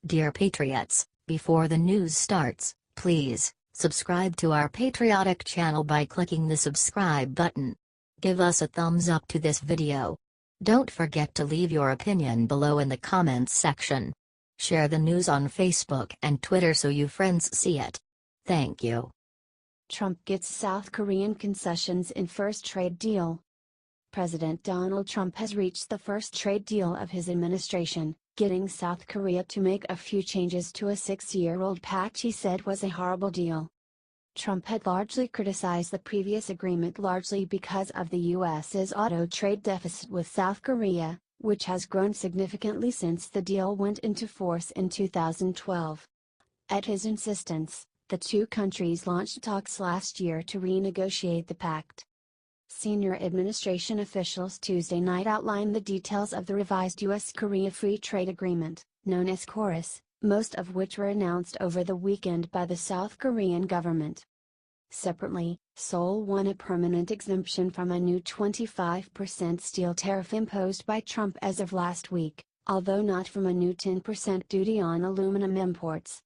Dear Patriots, before the news starts, please subscribe to our patriotic channel by clicking the subscribe button. Give us a thumbs up to this video. Don't forget to leave your opinion below in the comments section. Share the news on Facebook and Twitter so you friends see it. Thank you. Trump gets South Korean concessions in first trade deal. President Donald Trump has reached the first trade deal of his administration, getting South Korea to make a few changes to a 6-year-old pact he said was a horrible deal. Trump had largely criticized the previous agreement largely because of the U.S.'s auto trade deficit with South Korea, which has grown significantly since the deal went into force in 2012. At his insistence, the two countries launched talks last year to renegotiate the pact. Senior administration officials Tuesday night outlined the details of the revised U.S.-Korea Free Trade Agreement, known as KORUS, most of which were announced over the weekend by the South Korean government. Separately, Seoul won a permanent exemption from a new 25% steel tariff imposed by Trump as of last week, although not from a new 10% duty on aluminum imports.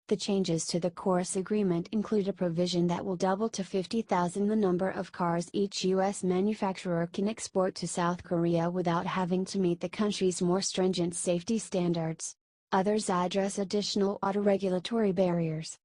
The changes to the KORUS agreement include a provision that will double to 50,000 the number of cars each U.S. manufacturer can export to South Korea without having to meet the country's more stringent safety standards. Others address additional auto-regulatory barriers.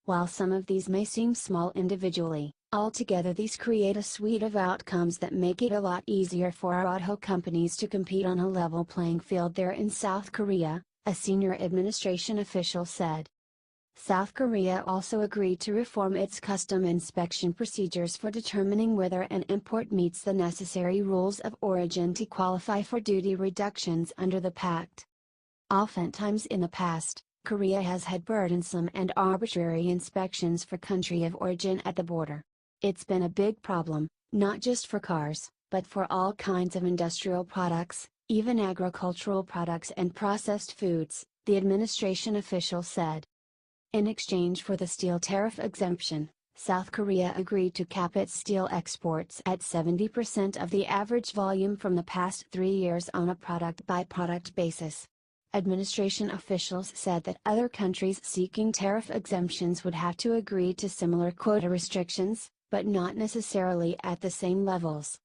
While some of these may seem small individually, altogether these create a suite of outcomes that make it a lot easier for our auto companies to compete on a level playing field there in South Korea, a senior administration official said. South Korea also agreed to reform its custom inspection procedures for determining whether an import meets the necessary rules of origin to qualify for duty reductions under the pact. Oftentimes in the past, Korea has had burdensome and arbitrary inspections for country of origin at the border. It's been a big problem, not just for cars, but for all kinds of industrial products, even agricultural products and processed foods, the administration official said. In exchange for the steel tariff exemption, South Korea agreed to cap its steel exports at 70% of the average volume from the past 3 years on a product-by-product basis. Administration officials said that other countries seeking tariff exemptions would have to agree to similar quota restrictions, but not necessarily at the same levels.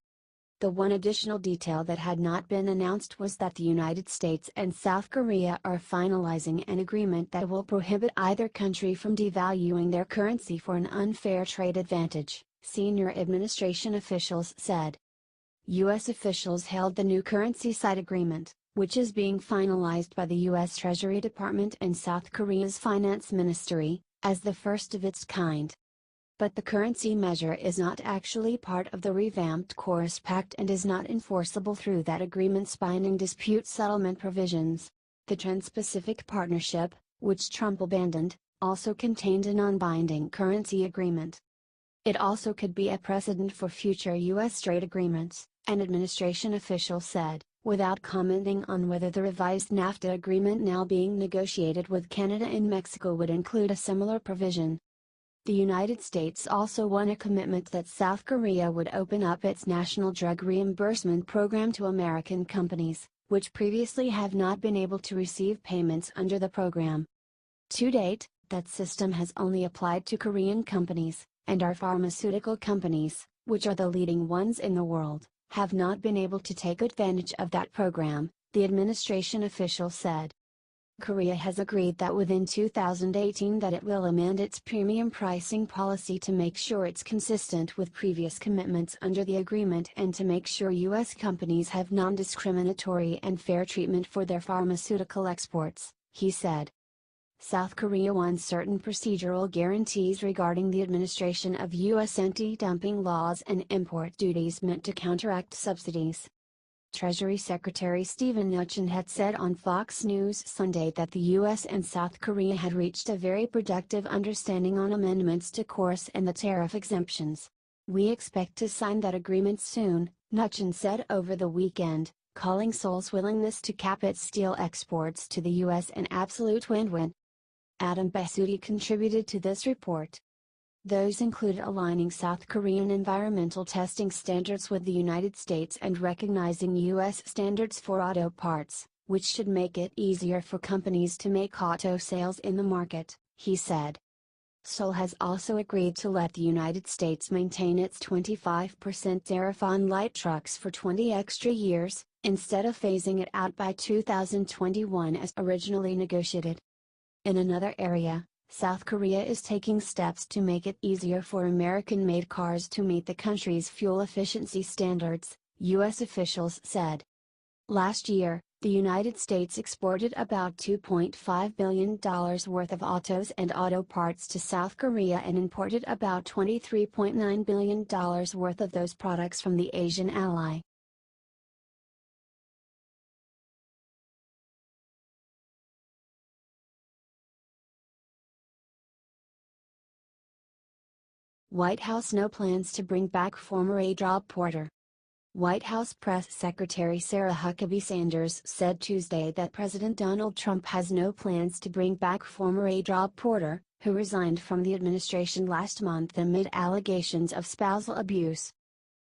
The one additional detail that had not been announced was that the United States and South Korea are finalizing an agreement that will prohibit either country from devaluing their currency for an unfair trade advantage, senior administration officials said. U.S. officials hailed the new currency side agreement, which is being finalized by the U.S. Treasury Department and South Korea's Finance Ministry, as the first of its kind. But the currency measure is not actually part of the revamped KORUS Pact and is not enforceable through that agreement's binding dispute settlement provisions. The Trans-Pacific Partnership, which Trump abandoned, also contained a non-binding currency agreement. It also could be a precedent for future U.S. trade agreements, an administration official said, without commenting on whether the revised NAFTA agreement now being negotiated with Canada and Mexico would include a similar provision. The United States also won a commitment that South Korea would open up its national drug reimbursement program to American companies, which previously have not been able to receive payments under the program. To date, that system has only applied to Korean companies, and our pharmaceutical companies, which are the leading ones in the world, have not been able to take advantage of that program, the administration official said. Korea has agreed that within 2018 that it will amend its premium pricing policy to make sure it's consistent with previous commitments under the agreement and to make sure U.S. companies have non-discriminatory and fair treatment for their pharmaceutical exports, he said. South Korea won certain procedural guarantees regarding the administration of U.S. anti-dumping laws and import duties meant to counteract subsidies. Treasury Secretary Steven Mnuchin had said on Fox News Sunday that the U.S. and South Korea had reached a very productive understanding on amendments to KORUS and the tariff exemptions. We expect to sign that agreement soon, Mnuchin said over the weekend, calling Seoul's willingness to cap its steel exports to the U.S. an absolute win-win. Adam Basudi contributed to this report. Those included aligning South Korean environmental testing standards with the United States and recognizing U.S. standards for auto parts, which should make it easier for companies to make auto sales in the market, he said. Seoul has also agreed to let the United States maintain its 25% tariff on light trucks for 20 extra years, instead of phasing it out by 2021 as originally negotiated. In another area, South Korea is taking steps to make it easier for American-made cars to meet the country's fuel efficiency standards, U.S. officials said. Last year, the United States exported about $2.5 billion worth of autos and auto parts to South Korea and imported about $23.9 billion worth of those products from the Asian ally. White House no plans to bring back former aide Rob Porter. White House Press Secretary Sarah Huckabee Sanders said Tuesday that President Donald Trump has no plans to bring back former aide Rob Porter, who resigned from the administration last month amid allegations of spousal abuse.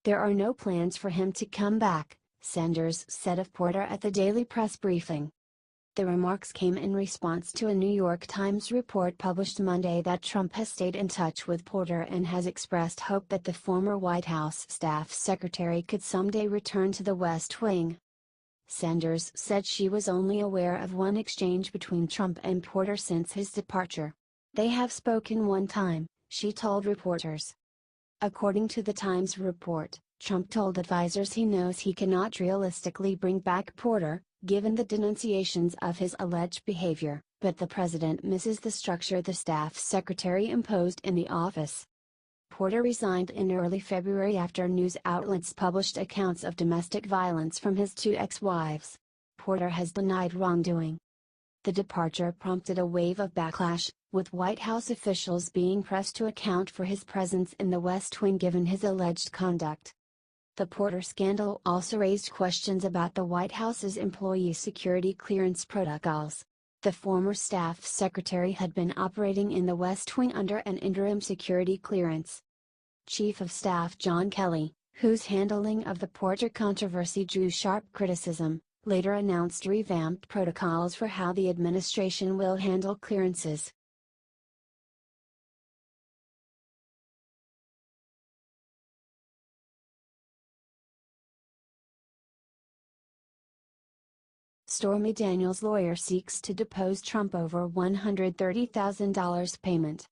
There are no plans for him to come back, Sanders said of Porter at the daily press briefing. The remarks came in response to a New York Times report published Monday that Trump has stayed in touch with Porter and has expressed hope that the former White House staff secretary could someday return to the West Wing. Sanders said she was only aware of one exchange between Trump and Porter since his departure. "They have spoken one time," she told reporters. According to the Times report, Trump told advisors he knows he cannot realistically bring back Porter, given the denunciations of his alleged behavior, but the president misses the structure the staff secretary imposed in the office. Porter resigned in early February after news outlets published accounts of domestic violence from his two ex-wives. Porter has denied wrongdoing. The departure prompted a wave of backlash, with White House officials being pressed to account for his presence in the West Wing given his alleged conduct. The Porter scandal also raised questions about the White House's employee security clearance protocols. The former staff secretary had been operating in the West Wing under an interim security clearance. Chief of Staff John Kelly, whose handling of the Porter controversy drew sharp criticism, later announced revamped protocols for how the administration will handle clearances. Stormy Daniels' lawyer seeks to depose Trump over $130,000 payment.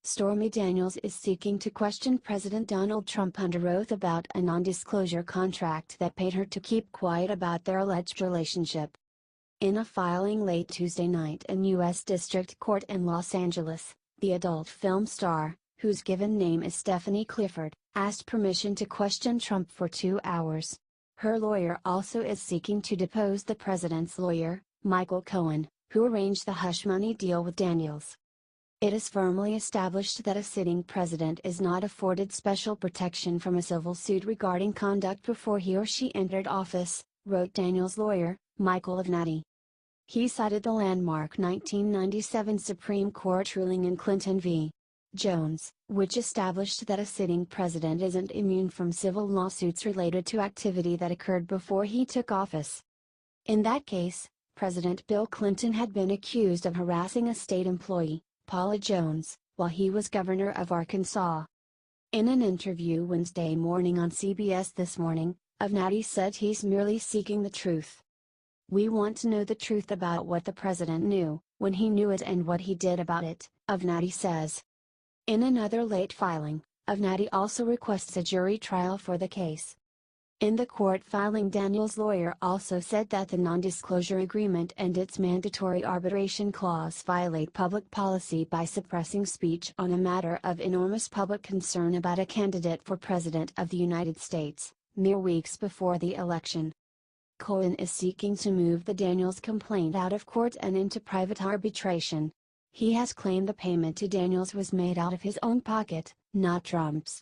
Stormy Daniels is seeking to question President Donald Trump under oath about a non-disclosure contract that paid her to keep quiet about their alleged relationship. In a filing late Tuesday night in U.S. District Court in Los Angeles, the adult film star, whose given name is Stephanie Clifford, asked permission to question Trump for 2 hours. Her lawyer also is seeking to depose the president's lawyer, Michael Cohen, who arranged the hush money deal with Daniels. "It is firmly established that a sitting president is not afforded special protection from a civil suit regarding conduct before he or she entered office," wrote Daniels' lawyer, Michael Avenatti. He cited the landmark 1997 Supreme Court ruling in Clinton v. Jones, which established that a sitting president isn't immune from civil lawsuits related to activity that occurred before he took office. In that case, President Bill Clinton had been accused of harassing a state employee, Paula Jones, while he was governor of Arkansas. In an interview Wednesday morning on CBS This Morning, Avenatti said he's merely seeking the truth. "We want to know the truth about what the president knew, when he knew it and what he did about it," Avenatti says. In another late filing, Avenatti also requests a jury trial for the case. In the court filing, Daniels' lawyer also said that the non-disclosure agreement and its mandatory arbitration clause violate public policy by suppressing speech on a matter of enormous public concern about a candidate for President of the United States, mere weeks before the election. Cohen is seeking to move the Daniels complaint out of court and into private arbitration. He has claimed the payment to Daniels was made out of his own pocket, not Trump's.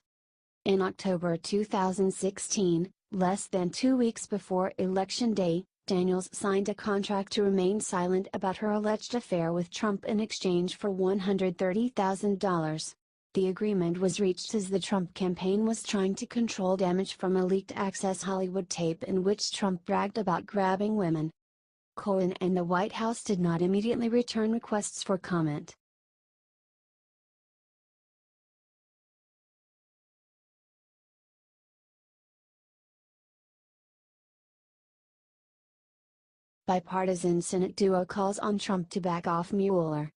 In October 2016, less than 2 weeks before Election Day, Daniels signed a contract to remain silent about her alleged affair with Trump in exchange for $130,000. The agreement was reached as the Trump campaign was trying to control damage from a leaked Access Hollywood tape in which Trump bragged about grabbing women. Cohen and the White House did not immediately return requests for comment. Bipartisan Senate duo calls on Trump to back off Mueller.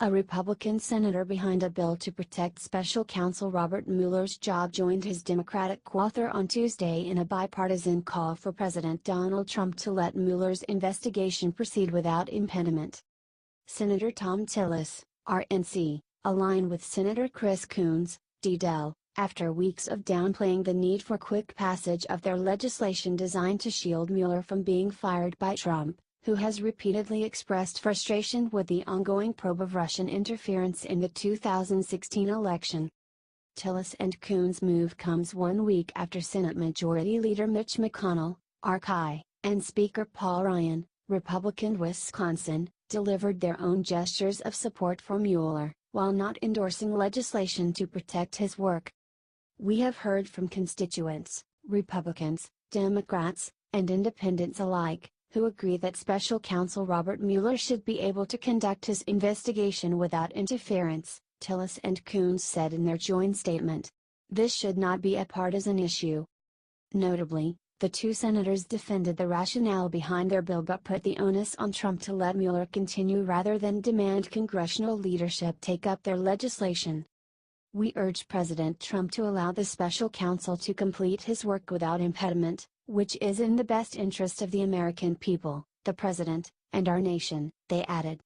A Republican senator behind a bill to protect special counsel Robert Mueller's job joined his Democratic co-author on Tuesday in a bipartisan call for President Donald Trump to let Mueller's investigation proceed without impediment. Senator Tom Tillis, RNC, aligned with Senator Chris Coons, D-Del, after weeks of downplaying the need for quick passage of their legislation designed to shield Mueller from being fired by Trump, who has repeatedly expressed frustration with the ongoing probe of Russian interference in the 2016 election. Tillis and Coons' move comes 1 week after Senate Majority Leader Mitch McConnell, RK, and Speaker Paul Ryan, Republican Wisconsin, delivered their own gestures of support for Mueller, while not endorsing legislation to protect his work. We have heard from constituents, Republicans, Democrats, and independents alike, who agree that Special Counsel Robert Mueller should be able to conduct his investigation without interference, Tillis and Coons said in their joint statement. This should not be a partisan issue. Notably, the two senators defended the rationale behind their bill but put the onus on Trump to let Mueller continue rather than demand congressional leadership take up their legislation. We urge President Trump to allow the special counsel to complete his work without impediment, which is in the best interest of the American people, the President, and our nation, they added.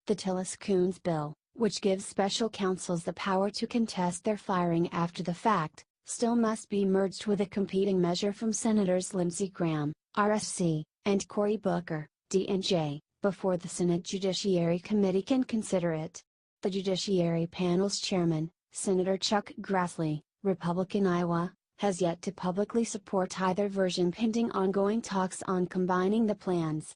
The Tillis-Coons bill, which gives special counsels the power to contest their firing after the fact, still must be merged with a competing measure from Senators Lindsey Graham, RSC, and Cory Booker, DNJ, before the Senate Judiciary Committee can consider it. The Judiciary Panel's chairman, Senator Chuck Grassley, Republican Iowa, has yet to publicly support either version pending ongoing talks on combining the plans.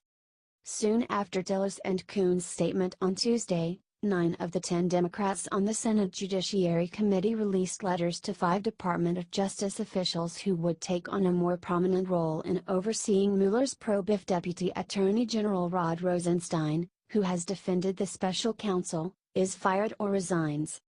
Soon after Tillis and Coons' statement on Tuesday, 9 of the 10 Democrats on the Senate Judiciary Committee released letters to 5 Department of Justice officials who would take on a more prominent role in overseeing Mueller's probe if Deputy Attorney General Rod Rosenstein, who has defended the special counsel, is fired or resigns.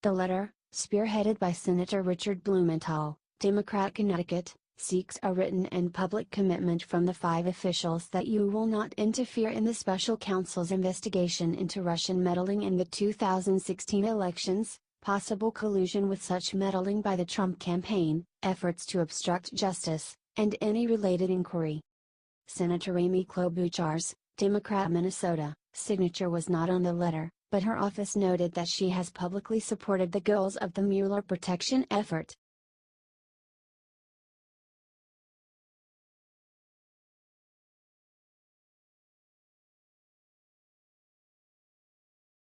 The letter, spearheaded by Senator Richard Blumenthal, Democrat Connecticut, seeks a written and public commitment from the 5 officials that you will not interfere in the special counsel's investigation into Russian meddling in the 2016 elections, possible collusion with such meddling by the Trump campaign, efforts to obstruct justice, and any related inquiry. Senator Amy Klobuchar's, Democrat Minnesota, signature was not on the letter, but her office noted that she has publicly supported the goals of the Mueller protection effort.